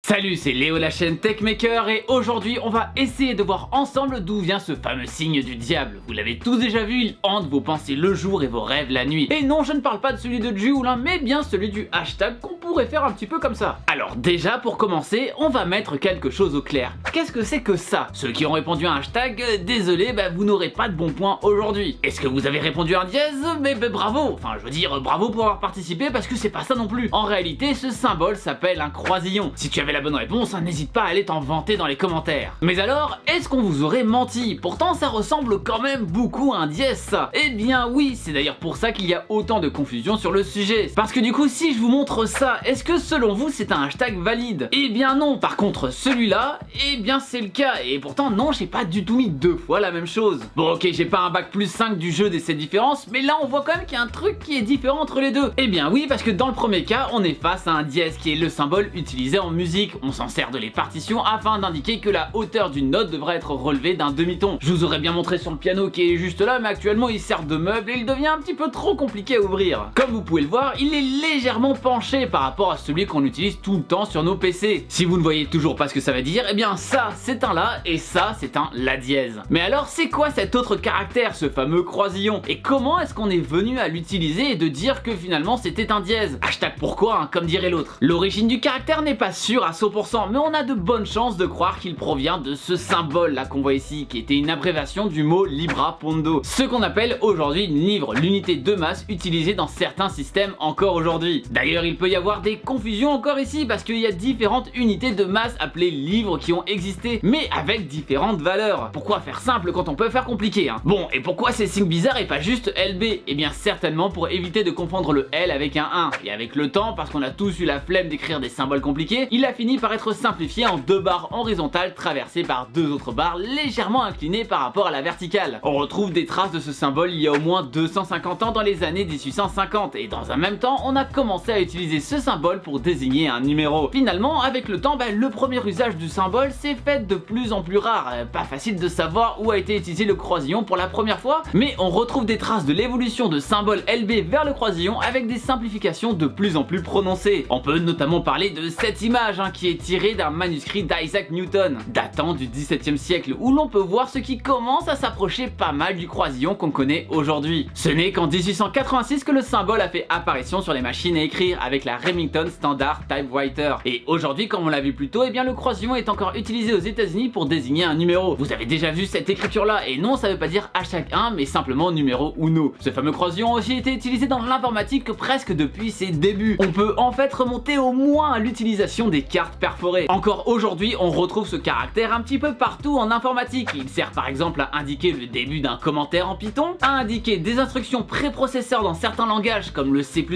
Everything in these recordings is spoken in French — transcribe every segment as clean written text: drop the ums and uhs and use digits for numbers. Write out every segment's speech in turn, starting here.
Salut, c'est Léo la chaîne Techmaker et aujourd'hui on va essayer de voir ensemble d'où vient ce fameux signe du diable. Vous l'avez tous déjà vu, il hante vos pensées le jour et vos rêves la nuit. Et non, je ne parle pas de celui de Jules, mais bien celui du hashtag qu'on pourrait faire un petit peu comme ça. Alors déjà pour commencer, on va mettre quelque chose au clair. Qu'est-ce que c'est que ça? Ceux qui ont répondu à un hashtag, désolé, vous n'aurez pas de bons points aujourd'hui. Est-ce que vous avez répondu à un dièse? Mais bravo, enfin je veux dire bravo pour avoir participé parce que c'est pas ça non plus. En réalité, ce symbole s'appelle un croisillon. Si tu avais la bonne réponse, n'hésite pas à aller t'en vanter dans les commentaires. Mais alors, est-ce qu'on vous aurait menti? Pourtant ça ressemble quand même beaucoup à un dièse ça. Eh bien oui, c'est d'ailleurs pour ça qu'il y a autant de confusion sur le sujet. Parce que du coup, si je vous montre ça, est-ce que selon vous c'est un hashtag valide? Eh bien non. Par contre celui-là, eh bien c'est le cas. Et pourtant non, j'ai pas du tout mis deux fois la même chose. Bon ok, j'ai pas un bac plus 5 du jeu des 7 différences, mais là on voit quand même qu'il y a un truc qui est différent entre les deux. Eh bien oui, parce que dans le premier cas, on est face à un dièse qui est le symbole utilisé en musique. On s'en sert de les partitions afin d'indiquer que la hauteur d'une note devrait être relevée d'un demi-ton. Je vous aurais bien montré sur le piano qui est juste là, mais actuellement il sert de meuble et il devient un petit peu trop compliqué à ouvrir. Comme vous pouvez le voir, il est légèrement penché par rapport à celui qu'on utilise tout le temps sur nos PC. Si vous ne voyez toujours pas ce que ça veut dire, eh bien ça c'est un La et ça c'est un La dièse. Mais alors c'est quoi cet autre caractère, ce fameux croisillon? Et comment est-ce qu'on est venu à l'utiliser et de dire que finalement c'était un dièse? Hashtag pourquoi, comme dirait l'autre. L'origine du caractère n'est pas sûre à 100%, mais on a de bonnes chances de croire qu'il provient de ce symbole là qu'on voit ici, qui était une abréviation du mot Libra Pondo, ce qu'on appelle aujourd'hui une livre, l'unité de masse utilisée dans certains systèmes encore aujourd'hui. D'ailleurs il peut y avoir des confusions encore ici parce qu'il y a différentes unités de masse appelées livres qui ont existé, mais avec différentes valeurs. Pourquoi faire simple quand on peut faire compliqué, hein? Bon, et pourquoi ces signes bizarres et pas juste LB? Eh bien certainement pour éviter de confondre le L avec un 1. Et avec le temps, parce qu'on a tous eu la flemme d'écrire des symboles compliqués, il a fini par être simplifié en deux barres horizontales traversées par deux autres barres légèrement inclinées par rapport à la verticale. On retrouve des traces de ce symbole il y a au moins 250 ans dans les années 1850 et dans un même temps on a commencé à utiliser ce symbole pour désigner un numéro. Finalement avec le temps, le premier usage du symbole s'est fait de plus en plus rare. Pas facile de savoir où a été utilisé le croisillon pour la première fois, mais on retrouve des traces de l'évolution de symbole LB vers le croisillon avec des simplifications de plus en plus prononcées. On peut notamment parler de cette image qui est tirée d'un manuscrit d'Isaac Newton, datant du XVIIe siècle, où l'on peut voir ce qui commence à s'approcher pas mal du croisillon qu'on connaît aujourd'hui. Ce n'est qu'en 1886 que le symbole a fait apparition sur les machines à écrire avec la Remington Standard Typewriter. Et aujourd'hui, comme on l'a vu plus tôt, le croisillon est encore utilisé aux États-Unis pour désigner un numéro. Vous avez déjà vu cette écriture là, et non, ça veut pas dire hashtag 1, mais simplement numéro uno. Ce fameux croisillon a aussi été utilisé dans l'informatique presque depuis ses débuts. On peut en fait remonter au moins à l'utilisation des cartes perforées. Encore aujourd'hui, on retrouve ce caractère un petit peu partout en informatique. Il sert par exemple à indiquer le début d'un commentaire en Python, à indiquer des instructions préprocesseurs dans certains langages comme le C++,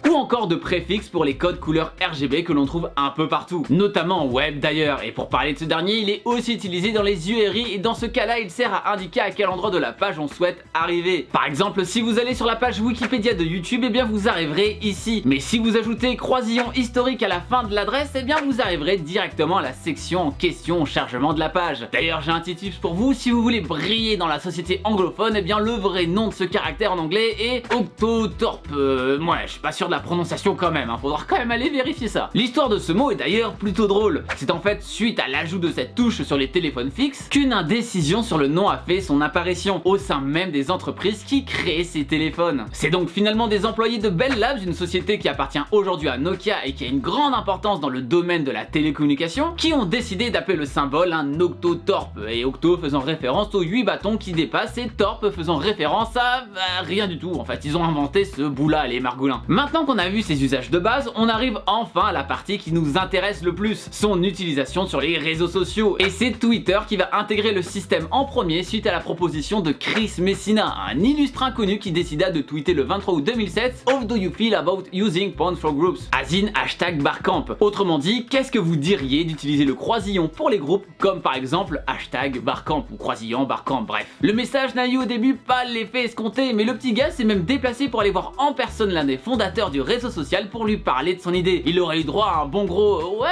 ou encore de préfixes pour les codes couleurs RGB que l'on trouve un peu partout, notamment en web d'ailleurs. Et pour parler de ce dernier, il est aussi utilisé dans les URI et dans ce cas-là, il sert à indiquer à quel endroit de la page on souhaite arriver. Par exemple, si vous allez sur la page Wikipédia de YouTube, vous arriverez ici. Mais si vous ajoutez croisillon historique à la fin de l'adresse, vous arriverez directement à la section en question au chargement de la page. D'ailleurs, j'ai un petit tips pour vous, si vous voulez briller dans la société anglophone, le vrai nom de ce caractère en anglais est Octothorpe. Ouais, je suis pas sûr de la prononciation quand même, faudra quand même aller vérifier ça. L'histoire de ce mot est d'ailleurs plutôt drôle. C'est en fait suite à l'ajout de cette touche sur les téléphones fixes qu'une indécision sur le nom a fait son apparition au sein même des entreprises qui créent ces téléphones. C'est donc finalement des employés de Bell Labs, une société qui appartient aujourd'hui à Nokia et qui a une grande importance dans le domaine de la télécommunication, qui ont décidé d'appeler le symbole un octothorpe, et octo faisant référence aux 8 bâtons qui dépassent et torpe faisant référence à rien du tout. En fait, ils ont inventé ce bout-là, les margoulins. Maintenant qu'on a vu ces usages de base, on arrive enfin à la partie qui nous intéresse le plus, son utilisation sur les réseaux sociaux. Et c'est Twitter qui va intégrer le système en premier suite à la proposition de Chris Messina, un illustre inconnu qui décida de tweeter le 23 août 2007 How do you feel about using porn for groups? As in hashtag Barcamp. Autrement dit, qu'est-ce que vous diriez d'utiliser le croisillon pour les groupes, comme par exemple hashtag Barcamp ou croisillon Barcamp, bref. Le message n'a eu au début pas l'effet escompté, mais le petit gars s'est même déplacé pour aller voir en personne l'un des fondateurs du réseau social pour lui parler de son idée. Il aurait eu droit à un bon gros ouais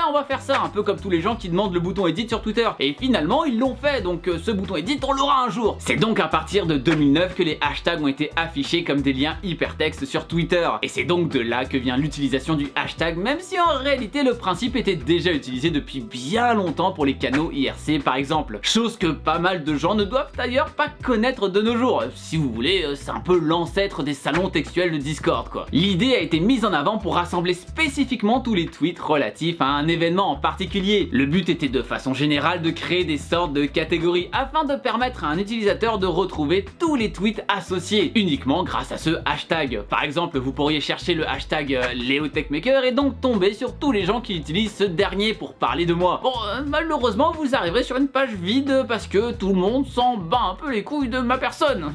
on va faire ça, un peu comme tous les gens qui demandent le bouton edit sur Twitter. Et finalement ils l'ont fait, donc ce bouton edit on l'aura un jour. C'est donc à partir de 2009 que les hashtags ont été affichés comme des liens hypertextes sur Twitter. Et c'est donc de là que vient l'utilisation du hashtag, même si en réalité le principe principe était déjà utilisé depuis bien longtemps pour les canaux IRC par exemple, chose que pas mal de gens ne doivent d'ailleurs pas connaître de nos jours. Si vous voulez, c'est un peu l'ancêtre des salons textuels de Discord quoi. L'idée a été mise en avant pour rassembler spécifiquement tous les tweets relatifs à un événement en particulier. Le but était de façon générale de créer des sortes de catégories afin de permettre à un utilisateur de retrouver tous les tweets associés uniquement grâce à ce hashtag. Par exemple, vous pourriez chercher le hashtag LeoTechMaker et donc tomber sur tous les gens qui utilisent ce dernier pour parler de moi. Bon, malheureusement vous arriverez sur une page vide parce que tout le monde s'en bat un peu les couilles de ma personne.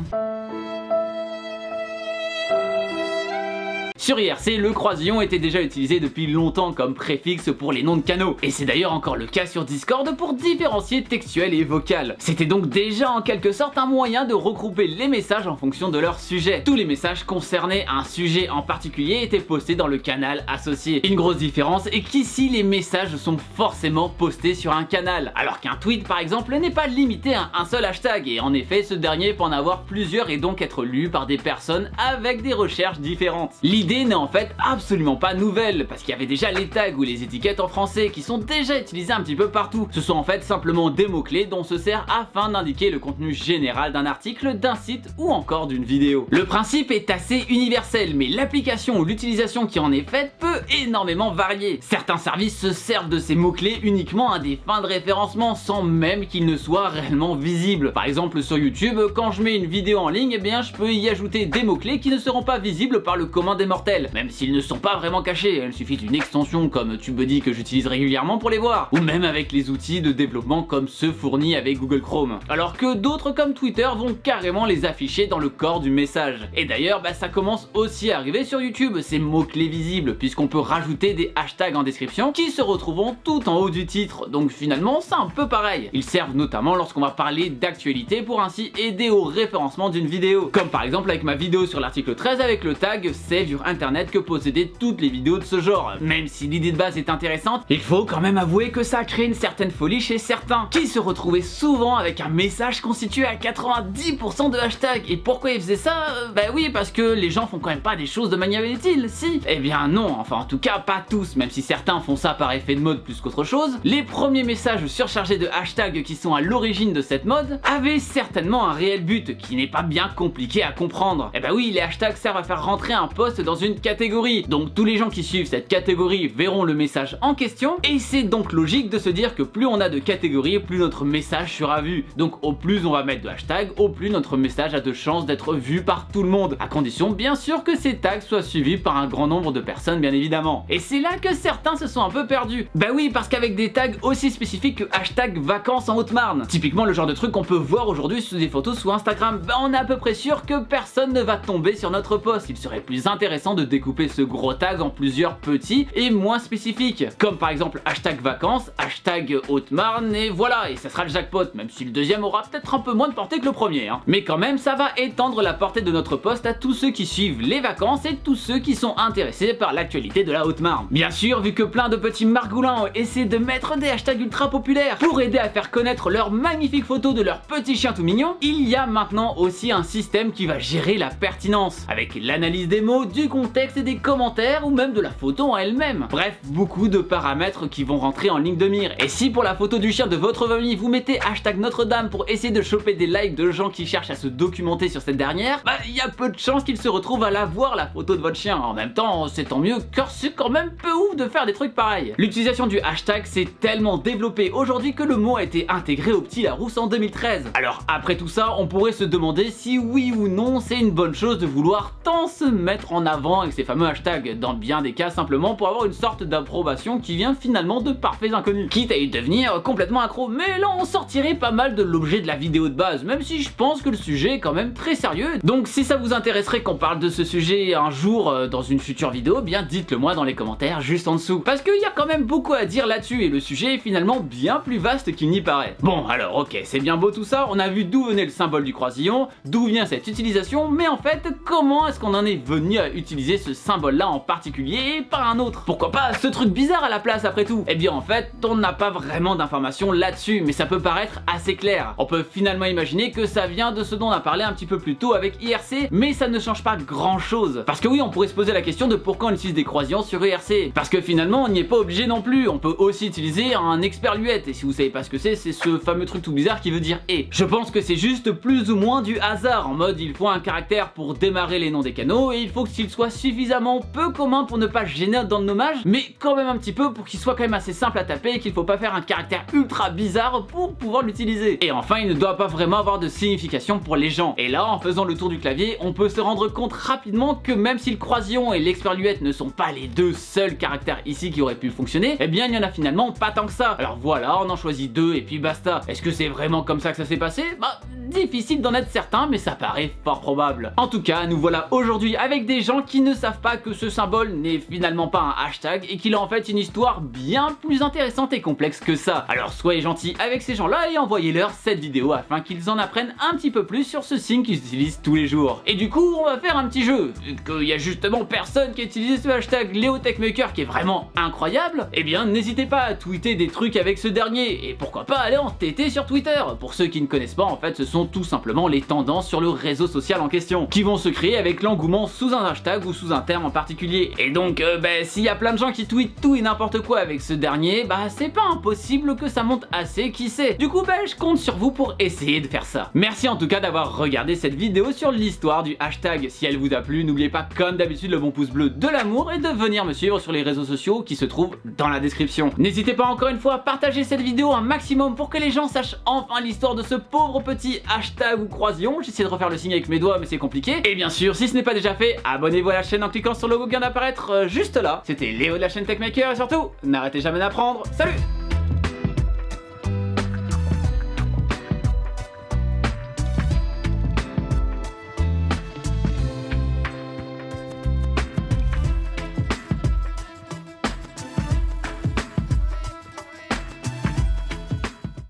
Sur IRC, le croisillon était déjà utilisé depuis longtemps comme préfixe pour les noms de canaux, et c'est d'ailleurs encore le cas sur Discord pour différencier textuel et vocal. C'était donc déjà en quelque sorte un moyen de regrouper les messages en fonction de leur sujet. Tous les messages concernés un sujet en particulier étaient postés dans le canal associé. Une grosse différence est qu'ici les messages sont forcément postés sur un canal, alors qu'un tweet par exemple n'est pas limité à un seul hashtag, et en effet ce dernier peut en avoir plusieurs et donc être lu par des personnes avec des recherches différentes. L'idée n'est en fait absolument pas nouvelle, parce qu'il y avait déjà les tags ou les étiquettes en français qui sont déjà utilisés un petit peu partout. Ce sont en fait simplement des mots-clés dont on se sert afin d'indiquer le contenu général d'un article, d'un site ou encore d'une vidéo. Le principe est assez universel, mais l'application ou l'utilisation qui en est faite peut énormément varier. Certains services se servent de ces mots-clés uniquement à des fins de référencement sans même qu'ils ne soient réellement visibles. Par exemple sur YouTube, quand je mets une vidéo en ligne, eh bien je peux y ajouter des mots-clés qui ne seront pas visibles par le commun des mortels, même s'ils ne sont pas vraiment cachés. Il suffit d'une extension comme TubeBuddy que j'utilise régulièrement pour les voir, ou même avec les outils de développement comme ceux fournis avec Google Chrome. Alors que d'autres comme Twitter vont carrément les afficher dans le corps du message. Et d'ailleurs, ça commence aussi à arriver sur YouTube, ces mots-clés visibles, puisqu'on peut rajouter des hashtags en description qui se retrouveront tout en haut du titre. Donc finalement, c'est un peu pareil. Ils servent notamment lorsqu'on va parler d'actualité pour ainsi aider au référencement d'une vidéo. Comme par exemple avec ma vidéo sur l'article 13 avec le tag Save your internet que possédaient toutes les vidéos de ce genre. Même si l'idée de base est intéressante, il faut quand même avouer que ça a créé une certaine folie chez certains, qui se retrouvaient souvent avec un message constitué à 90% de hashtags. Et pourquoi ils faisaient ça? Oui, parce que les gens font quand même pas des choses de manière inutile, si? Eh bien non, enfin en tout cas pas tous, même si certains font ça par effet de mode plus qu'autre chose. Les premiers messages surchargés de hashtags qui sont à l'origine de cette mode avaient certainement un réel but, qui n'est pas bien compliqué à comprendre. Oui, les hashtags servent à faire rentrer un post dans une catégorie, donc tous les gens qui suivent cette catégorie verront le message en question, et c'est donc logique de se dire que plus on a de catégories, plus notre message sera vu. Donc au plus on va mettre de hashtags, au plus notre message a de chances d'être vu par tout le monde, à condition bien sûr que ces tags soient suivis par un grand nombre de personnes bien évidemment. Et c'est là que certains se sont un peu perdus. Oui, parce qu'avec des tags aussi spécifiques que hashtag vacances en Haute-Marne, typiquement le genre de truc qu'on peut voir aujourd'hui sous des photos sous Instagram, on est à peu près sûr que personne ne va tomber sur notre post. Il serait plus intéressant de découper ce gros tag en plusieurs petits et moins spécifiques, comme par exemple hashtag vacances, hashtag Haute-Marne, et voilà, et ça sera le jackpot, même si le deuxième aura peut-être un peu moins de portée que le premier, hein. Mais quand même ça va étendre la portée de notre post à tous ceux qui suivent les vacances et tous ceux qui sont intéressés par l'actualité de la Haute-Marne. Bien sûr, vu que plein de petits margoulins ont essayé de mettre des hashtags ultra populaires pour aider à faire connaître leurs magnifiques photos de leurs petits chiens tout mignons, il y a maintenant aussi un système qui va gérer la pertinence, avec l'analyse des mots, du contexte et des commentaires ou même de la photo en elle-même. Bref, beaucoup de paramètres qui vont rentrer en ligne de mire. Et si pour la photo du chien de votre famille vous mettez hashtag Notre-Dame pour essayer de choper des likes de gens qui cherchent à se documenter sur cette dernière, il y a peu de chances qu'ils se retrouvent à la voir la photo de votre chien. En même temps, c'est tant mieux car c'est quand même peu ouf de faire des trucs pareils. L'utilisation du hashtag s'est tellement développée aujourd'hui que le mot a été intégré au Petit Larousse en 2013. Alors après tout ça, on pourrait se demander si oui ou non c'est une bonne chose de vouloir tant se mettre en avant avec ces fameux hashtags, dans bien des cas simplement pour avoir une sorte d'approbation qui vient finalement de parfaits inconnus, quitte à y devenir complètement accro. Mais là on sortirait pas mal de l'objet de la vidéo de base, même si je pense que le sujet est quand même très sérieux. Donc si ça vous intéresserait qu'on parle de ce sujet un jour dans une future vidéo, bien dites-le moi dans les commentaires juste en dessous, parce qu'il y a quand même beaucoup à dire là-dessus et le sujet est finalement bien plus vaste qu'il n'y paraît. Bon alors ok, c'est bien beau tout ça, on a vu d'où venait le symbole du croisillon, d'où vient cette utilisation, mais en fait comment est-ce qu'on en est venu à utiliser utiliser ce symbole là en particulier et pas un autre? Pourquoi pas ce truc bizarre à la place après tout? Eh bien en fait on n'a pas vraiment d'informations là-dessus, mais ça peut paraître assez clair. On peut finalement imaginer que ça vient de ce dont on a parlé un petit peu plus tôt avec IRC, mais ça ne change pas grand chose. Parce que oui, on pourrait se poser la question de pourquoi on utilise des croisillons sur IRC. Parce que finalement on n'y est pas obligé non plus, on peut aussi utiliser un expert-luette, et si vous savez pas ce que c'est ce fameux truc tout bizarre qui veut dire et. Je pense que c'est juste plus ou moins du hasard, en mode il faut un caractère pour démarrer les noms des canaux, et il faut qu'il soit suffisamment peu commun pour ne pas gêner dans le nommage, mais quand même un petit peu pour qu'il soit quand même assez simple à taper et qu'il faut pas faire un caractère ultra bizarre pour pouvoir l'utiliser. Et enfin, il ne doit pas vraiment avoir de signification pour les gens. Et là, en faisant le tour du clavier, on peut se rendre compte rapidement que même si le croisillon et l'expert-luette ne sont pas les deux seuls caractères ici qui auraient pu fonctionner, eh bien il y en a finalement pas tant que ça. Alors voilà, on en choisit deux et puis basta. Est-ce que c'est vraiment comme ça que ça s'est passé? Bah, difficile d'en être certain, mais ça paraît fort probable. En tout cas, nous voilà aujourd'hui avec des gens qui ne savent pas que ce symbole n'est finalement pas un hashtag et qu'il a en fait une histoire bien plus intéressante et complexe que ça. Alors soyez gentils avec ces gens-là et envoyez-leur cette vidéo afin qu'ils en apprennent un petit peu plus sur ce signe qu'ils utilisent tous les jours. Et du coup, on va faire un petit jeu. Vu qu'il y a justement personne qui a utilisé ce hashtag LeoTechMaker qui est vraiment incroyable, eh bien n'hésitez pas à tweeter des trucs avec ce dernier et pourquoi pas aller en TT sur Twitter. Pour ceux qui ne connaissent pas, en fait, ce sont tout simplement les tendances sur le réseau social en question qui vont se créer avec l'engouement sous un hashtag ou sous un terme en particulier. Et donc, s'il y a plein de gens qui tweetent tout et n'importe quoi avec ce dernier, bah c'est pas impossible que ça monte assez, qui sait. Du coup, je compte sur vous pour essayer de faire ça. Merci en tout cas d'avoir regardé cette vidéo sur l'histoire du hashtag. Si elle vous a plu, n'oubliez pas comme d'habitude le bon pouce bleu de l'amour et de venir me suivre sur les réseaux sociaux qui se trouvent dans la description. N'hésitez pas encore une fois à partager cette vidéo un maximum pour que les gens sachent enfin l'histoire de ce pauvre petit hashtag ou croisillon. J'essaie de refaire le signe avec mes doigts mais c'est compliqué. Et bien sûr, si ce n'est pas déjà fait, abonnez-vous à la chaîne en cliquant sur le logo qui vient d'apparaître juste là. C'était Léo de la chaîne TechMaker et surtout, n'arrêtez jamais d'apprendre. Salut!